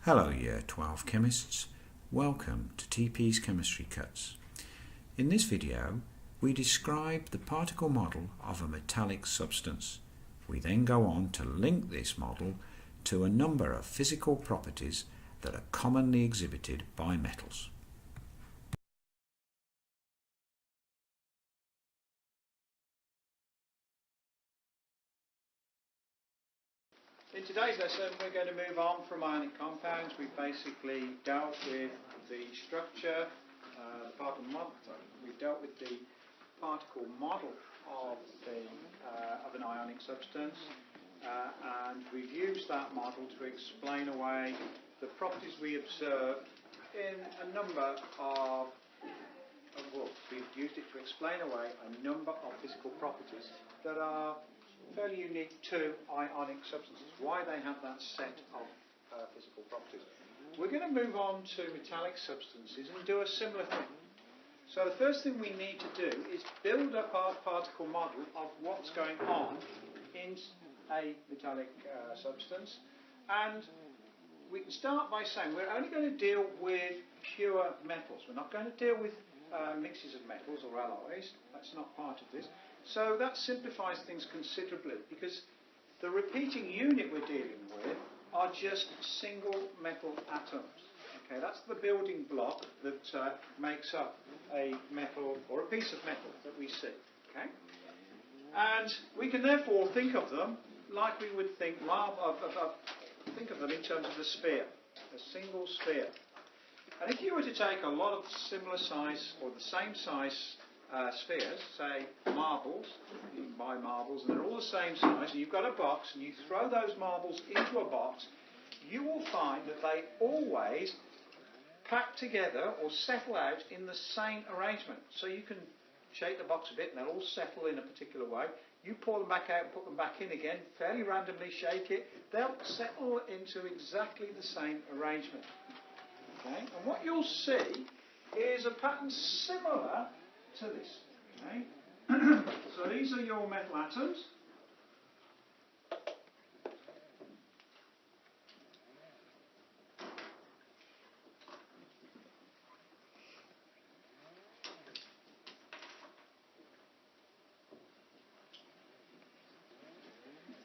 Hello Year 12 chemists, welcome to TP's Chemistry Cuts. In this video we describe the particle model of a metallic substance. We then go on to link this model to a number of physical properties that are commonly exhibited by metals. In today's lesson we're going to move on from ionic compounds. We've basically dealt with the structure, we've dealt with the particle model of an ionic substance, and we've used that model to explain away the properties we observe in a number of we've used it to explain away a number of physical properties that are fairly unique to ionic substances, why they have that set of physical properties. We're going to move on to metallic substances and do a similar thing. So the first thing we need to do is build up our particle model of what's going on in a metallic substance, and we can start by saying we're only going to deal with pure metals. We're not going to deal with mixes of metals or alloys. That's not part of this. So that simplifies things considerably, because the repeating unit we're dealing with are just single metal atoms. Okay, that's the building block that makes up a metal or a piece of metal that we see. Okay, and we can therefore think of them like we would think of them in terms of a sphere, a single sphere. And if you were to take a lot of similar size or the same size spheres, say marbles, you can buy marbles and they're all the same size, and you've got a box and you throw those marbles into a box, you will find that they always pack together or settle out in the same arrangement. So you can shake the box a bit and they'll all settle in a particular way. You pull them back out and put them back in again, fairly randomly shake it, they'll settle into exactly the same arrangement. Okay? And what you'll see is a pattern similar to this. Okay? So these are your metal atoms.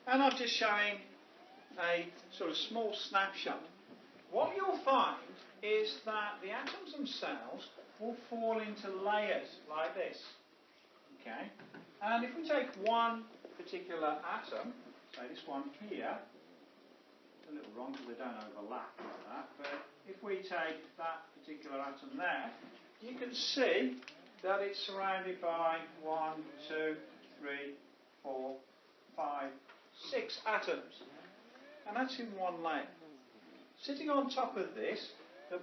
And I'm just showing a sort of small snapshot. What you'll find is that the atoms themselves will fall into layers like this. Okay? And if we take one particular atom, say this one here, it's a little wrong because they don't overlap like that, but if we take that particular atom there, you can see that it's surrounded by 1, 2, 3, 4, 5, 6 atoms. And that's in one layer. Sitting on top of this, there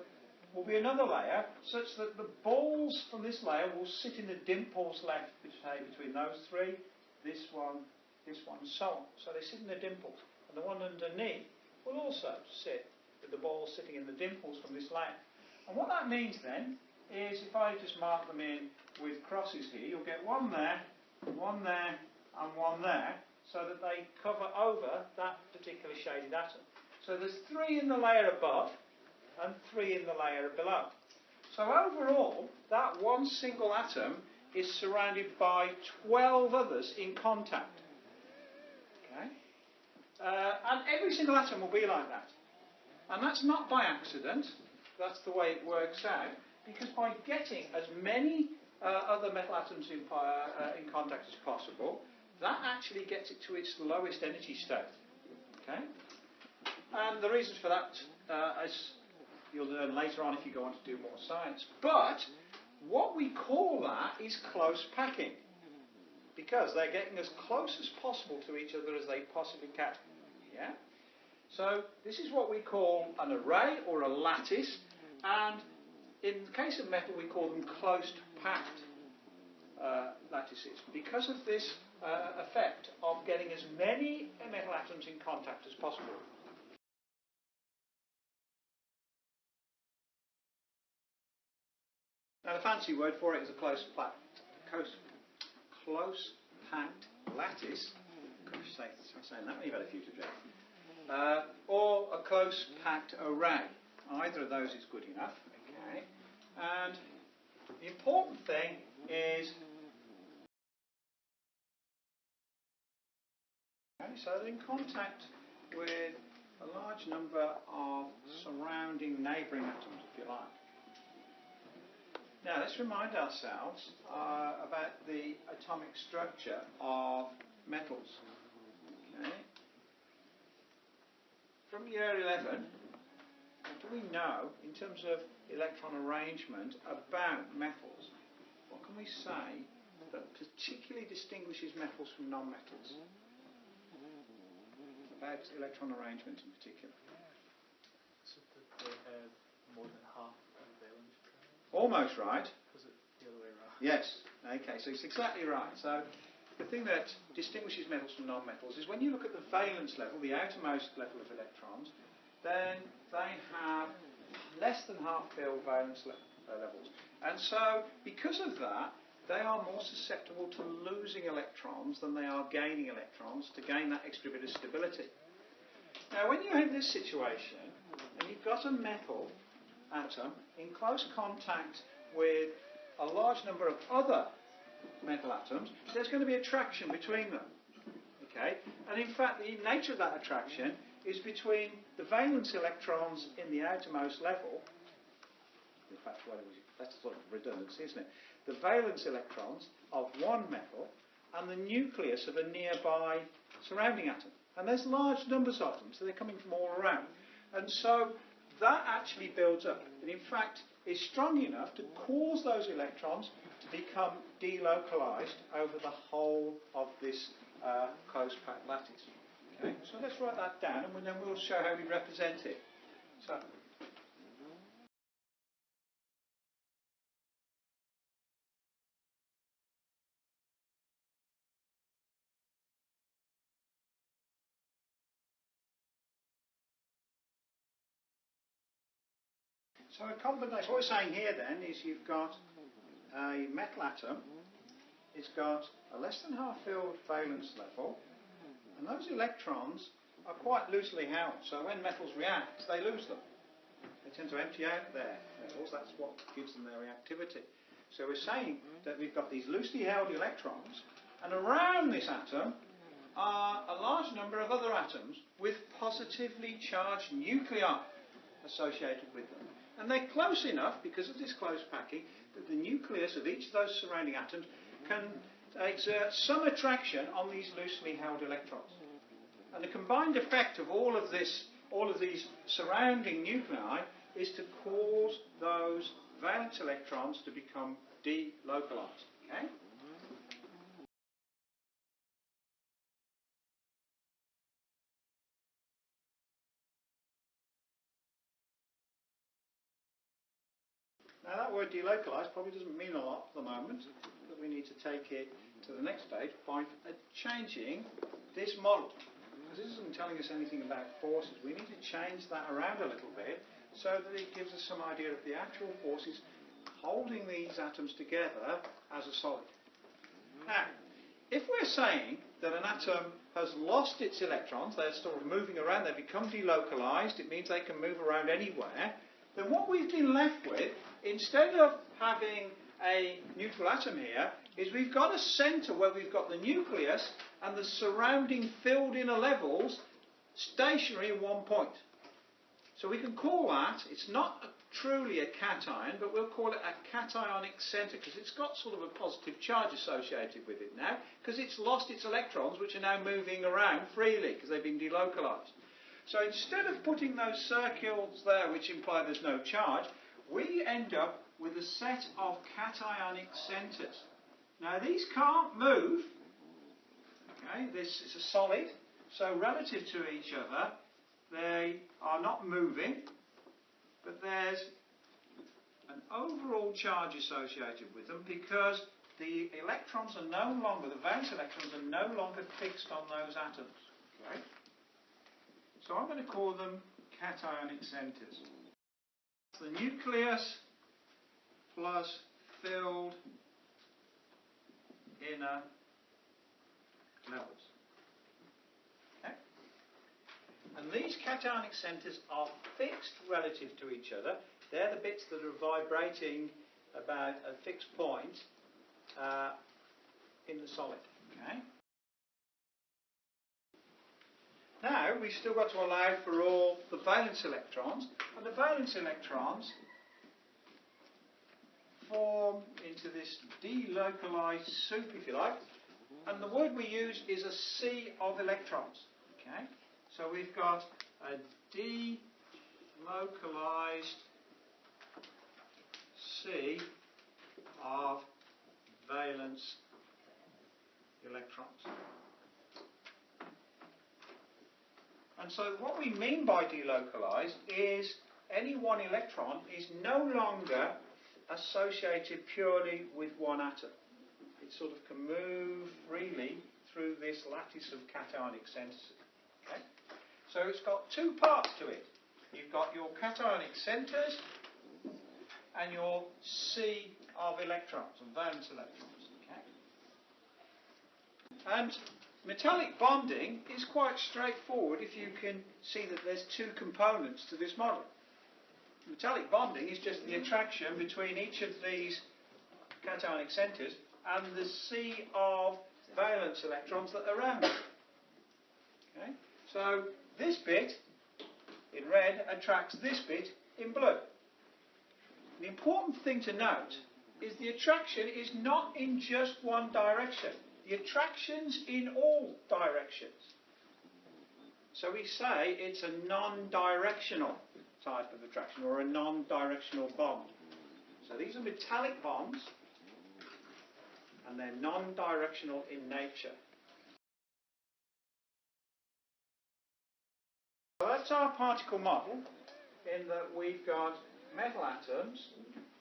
will be another layer such that the balls from this layer will sit in the dimples left between those three, this one, and so on. So they sit in the dimples. And the one underneath will also sit with the balls sitting in the dimples from this layer. And what that means then is, if I just mark them in with crosses here, you'll get one there, and one there, so that they cover over that particular shaded atom. So there's 3 in the layer above and 3 in the layer below. So overall, that one single atom is surrounded by 12 others in contact. Okay? And every single atom will be like that. And that's not by accident. That's the way it works out. Because by getting as many other metal atoms in contact as possible, that actually gets it to its lowest energy state. Okay? And the reasons for that, as you'll learn later on if you go on to do more science. But what we call that is close packing, because they're getting as close as possible to each other as they possibly can. Yeah? So this is what we call an array or a lattice, and in the case of metal we call them close packed lattices, because of this effect of getting as many metal atoms in contact as possible. Now the fancy word for it is a close packed lattice. Gosh, saying that, you've had a few to drink. or a close packed array. Either of those is good enough. Okay. And the important thing is, so they're in contact with a large number of surrounding neighbouring atoms, if you like. Now let's remind ourselves about the atomic structure of metals. Okay. From year 11, what do we know in terms of electron arrangement about metals? What can we say that particularly distinguishes metals from non-metals? About electron arrangement in particular. So that they have more than half of the valence pair? Almost right. Was it the other way around? Yes. Okay, so it's exactly right. So the thing that distinguishes metals from non-metals is when you look at the valence level, the outermost level of electrons, then they have less than half filled valence levels. And so because of that, they are more susceptible to losing electrons than they are gaining electrons to gain that extra bit of stability. Now when you're in this situation and you've got a metal atom in close contact with a large number of other metal atoms, there's going to be attraction between them. Okay? And in fact the nature of that attraction is between the valence electrons in the outermost level. In fact, that's sort of redundancy, isn't it? The valence electrons of one metal and the nucleus of a nearby surrounding atom. And there's large numbers of them, so they're coming from all around. And so that actually builds up. And in fact, is strong enough to cause those electrons to become delocalized over the whole of this close packed lattice. Okay? So let's write that down and then we'll show how we represent it. So, So a combination, what we're saying here then is you've got a metal atom, it's got a less than half filled valence level, and those electrons are quite loosely held, so when metals react, they lose them. They tend to empty out their metals, that's what gives them their reactivity. So we're saying that we've got these loosely held electrons, and around this atom are a large number of other atoms with positively charged nuclei associated with them. And they're close enough, because of this close packing, that the nucleus of each of those surrounding atoms can exert some attraction on these loosely held electrons. And the combined effect of all of these surrounding nuclei is to cause those valence electrons to become delocalized. Okay? Now that word delocalized probably doesn't mean a lot at the moment, but we need to take it to the next stage by changing this model. Because this isn't telling us anything about forces. We need to change that around a little bit so that it gives us some idea of the actual forces holding these atoms together as a solid. Now, if we're saying that an atom has lost its electrons, they're sort of moving around, they become delocalized, it means they can move around anywhere, then what we've been left with, instead of having a neutral atom here, is we've got a centre where we've got the nucleus and the surrounding filled inner levels stationary at one point. So we can call that, it's not truly a cation, but we'll call it a cationic centre, because it's got sort of a positive charge associated with it now, because it's lost its electrons, which are now moving around freely, because they've been delocalized. So instead of putting those circles there, which imply there's no charge, we end up with a set of cationic centres. Now these can't move. Okay, this is a solid, so relative to each other, they are not moving, but there's an overall charge associated with them because the electrons are no longer, the valence electrons are no longer fixed on those atoms. Okay? So I'm going to call them cationic centres. The nucleus plus filled inner levels. Okay? And cationic centres are fixed relative to each other. They're the bits that are vibrating about a fixed point in the solid. Okay. Now we've still got to allow for all the valence electrons, and the valence electrons form into this delocalized soup, if you like, and the word we use is a sea of electrons. Okay, so we've got a delocalized sea of valence electrons. And so what we mean by delocalized is any one electron is no longer associated purely with one atom. It sort of can move freely through this lattice of cationic centres. Okay? So it's got two parts to it. You've got your cationic centres and your sea of electrons, of valence electrons. Okay? And metallic bonding is quite straightforward if you can see that there's two components to this model. Metallic bonding is just the attraction between each of these cationic centres and the sea of valence electrons that are around it. Okay? So this bit in red attracts this bit in blue. The important thing to note is the attraction is not in just one direction. The attraction's in all directions. So we say it's a non-directional type of attraction, or a non-directional bond. So these are metallic bonds, and they're non-directional in nature. So that's our particle model, in that we've got metal atoms.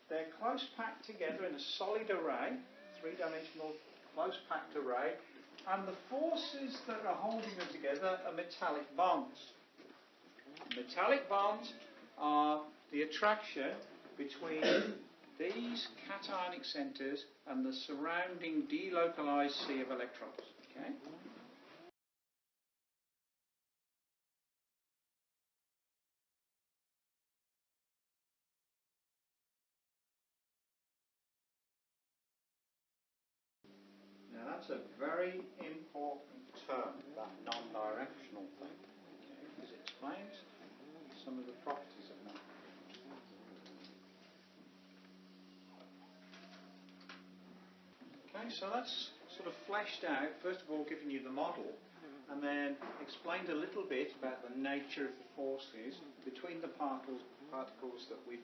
They're close packed together in a solid array, three-dimensional close packed array, and the forces that are holding them together are metallic bonds. Metallic bonds are the attraction between these cationic centres and the surrounding delocalized sea of electrons. Okay? Now that's a very important term, that non-directional thing, okay, because it explains some of the properties of that. Okay, so that's sort of fleshed out, first of all giving you the model, and then explained a little bit about the nature of the forces between the particles that we've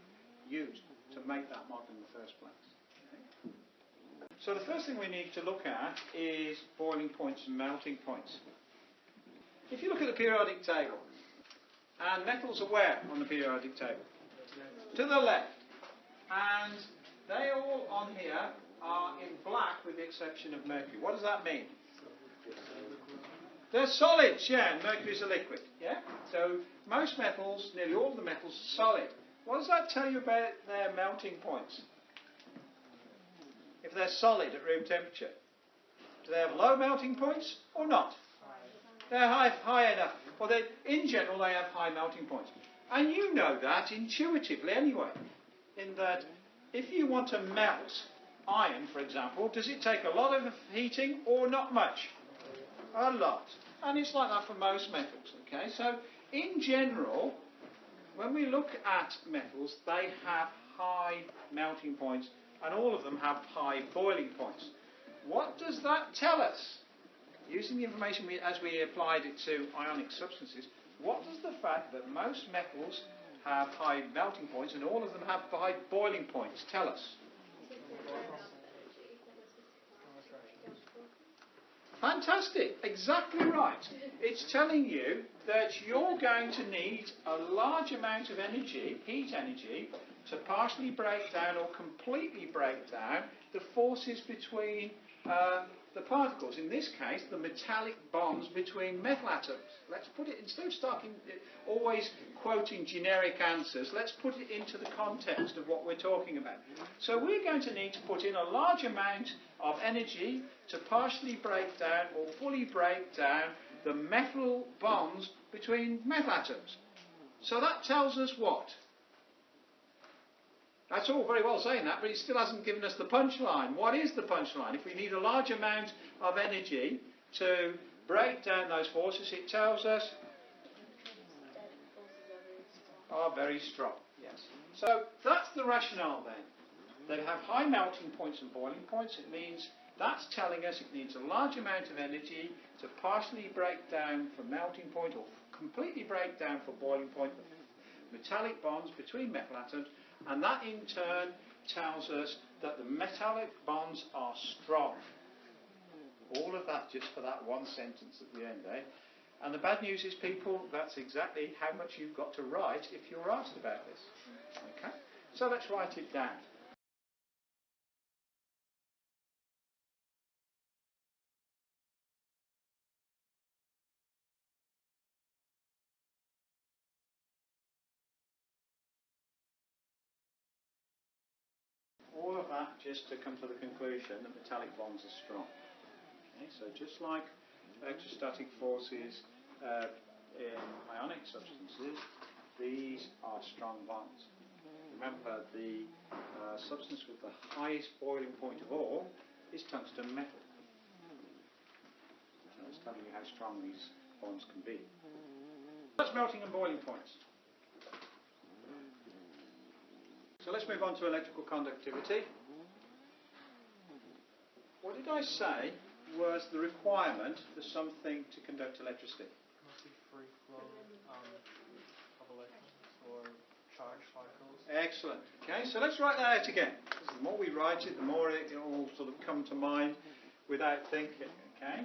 used to make that model in the first place. Okay. So the first thing we need to look at is boiling points and melting points. If you look at the periodic table, and metals are where on the periodic table? To the left. And they all on here are in black with the exception of mercury. What does that mean? They're solids, yeah, and mercury is a liquid, yeah? So most metals, nearly all of the metals, are solid. What does that tell you about their melting points? If they're solid at room temperature, do they have low melting points or not? They're high enough. Well, in general, they have high melting points. And you know that intuitively anyway, in that if you want to melt iron, for example, does it take a lot of heating or not much? A lot. And it's like that for most metals. Okay, so in general, when we look at metals, they have high melting points, and all of them have high boiling points. What does that tell us? Using the information as we applied it to ionic substances, what does the fact that most metals have high melting points and all of them have high boiling points tell us? Fantastic, exactly right. It's telling you that you're going to need a large amount of energy, heat energy, to partially break down or completely break down the forces between the particles. In this case, the metallic bonds between metal atoms. Let's put it, instead of always quoting generic answers, let's put it into the context of what we're talking about. So we're going to need to put in a large amount of energy to partially break down or fully break down the metal bonds between metal atoms. So that tells us what? That's all very well saying that, but it still hasn't given us the punchline. What is the punchline? If we need a large amount of energy to break down those forces, it tells us are very strong. Yes. So that's the rationale then. They have high melting points and boiling points. It means that's telling us it needs a large amount of energy to partially break down for melting point or completely break down for boiling point the metallic bonds between metal atoms, and that in turn tells us that the metallic bonds are strong. All of that just for that one sentence at the end, eh? And the bad news is, people, that's exactly how much you've got to write if you're asked about this. Okay? So let's write it down. All of that just to come to the conclusion that metallic bonds are strong. Okay? So just like electrostatic forces in ionic substances, these are strong bonds. Remember, the substance with the highest boiling point of all is tungsten metal. So that's telling you how strong these bonds can be. That's melting and boiling points. So let's move on to electrical conductivity. What did I say was the requirement for something to conduct electricity? Must be free flow of electrons or charge cycles. Excellent. Okay, so let's write that out again. The more we write it, the more it will sort of come to mind without thinking. Okay.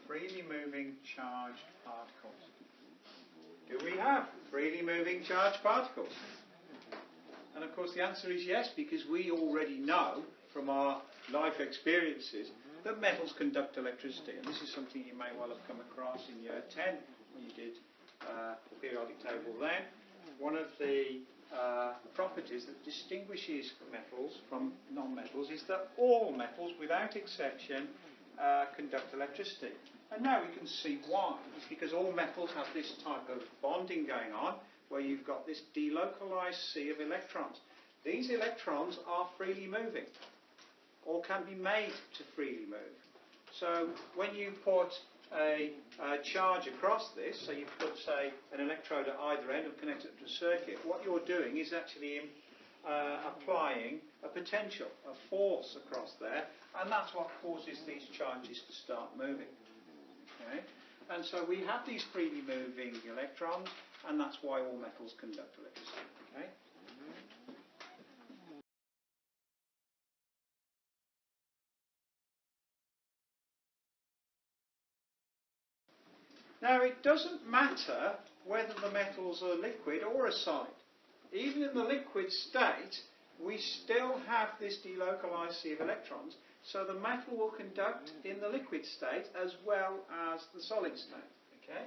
Freely moving charged particles. Do we have freely moving charged particles? And of course the answer is yes, because we already know from our life experiences that metals conduct electricity. And this is something you may well have come across in year 10 when you did the periodic table then. One of the properties that distinguishes metals from non-metals is that all metals, without exception, conduct electricity. And now we can see why. It's because all metals have this type of bonding going on, where you've got this delocalized sea of electrons. These electrons are freely moving, or can be made to freely move. So when you put a charge across this, so you put, say, an electrode at either end and connect it to a circuit, what you're doing is actually applying a potential, a force across there, and that's what causes these charges to start moving. Okay? And so we have these freely moving electrons, and that's why all metals conduct electricity. Okay? Now, it doesn't matter whether the metals are liquid or a solid. Even in the liquid state, we still have this delocalized sea of electrons, so the metal will conduct in the liquid state as well as the solid state. Okay?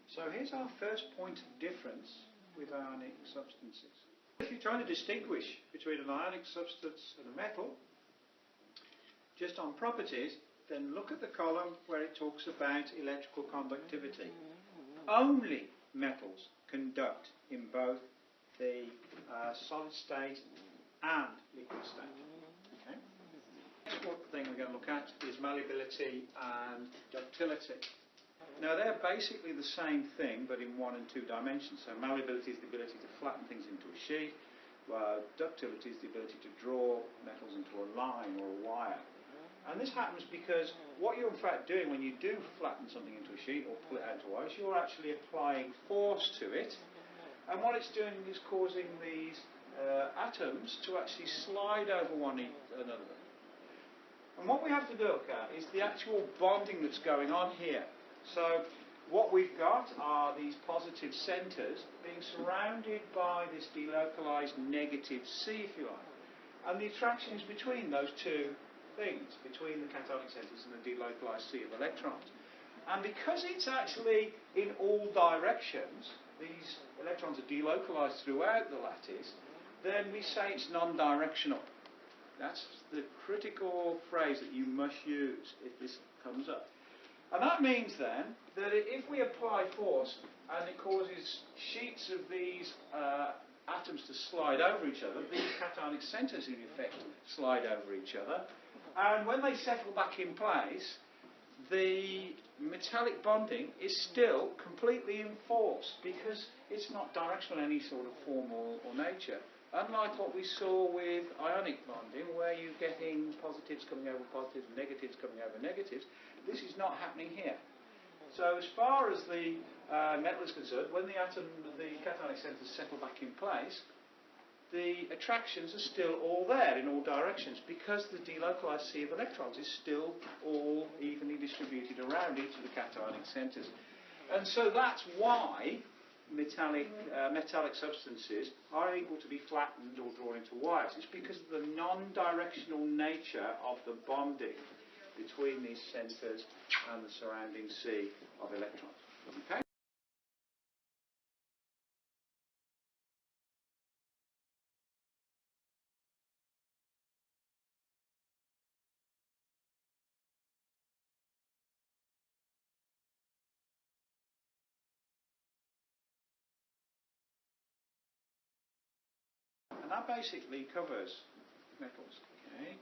So here's our first point of difference with ionic substances. If you're trying to distinguish between an ionic substance and a metal, just on properties, then look at the column where it talks about electrical conductivity. Only metals conduct in both the solid state and liquid state. Okay? Next thing we're going to look at is malleability and ductility. Now they're basically the same thing, but in 1 and 2 dimensions. So malleability is the ability to flatten things into a sheet, while ductility is the ability to draw metals into a line or a wire. And this happens because what you're in fact doing when you do flatten something into a sheet or pull it out to wire is you're actually applying force to it. And what it's doing is causing these atoms to actually slide over one another. And what we have to look at is the actual bonding that's going on here. So what we've got are these positive centres being surrounded by this delocalised negative C, if you like. And the attraction is between those two things, between the cationic centres and the delocalised sea of electrons. And because it's actually in all directions, these electrons are delocalized throughout the lattice, then we say it's non-directional. That's the critical phrase that you must use if this comes up. And that means then that if we apply force and it causes sheets of these atoms to slide over each other, these cationic centres in effect slide over each other, and when they settle back in place, the metallic bonding is still completely enforced because it's not directional in any sort of form or nature. Unlike what we saw with ionic bonding, where you're getting positives coming over positives, negatives coming over negatives, this is not happening here. So as far as the metal is concerned, when the cationic centres settle back in place, the attractions are still all there in all directions because the delocalized sea of electrons is still all evenly distributed around each of the cationic centres. And so that's why metallic substances are able to be flattened or drawn into wires. It's because of the non-directional nature of the bonding between these centres and the surrounding sea of electrons. Okay? And that basically covers metals. Okay?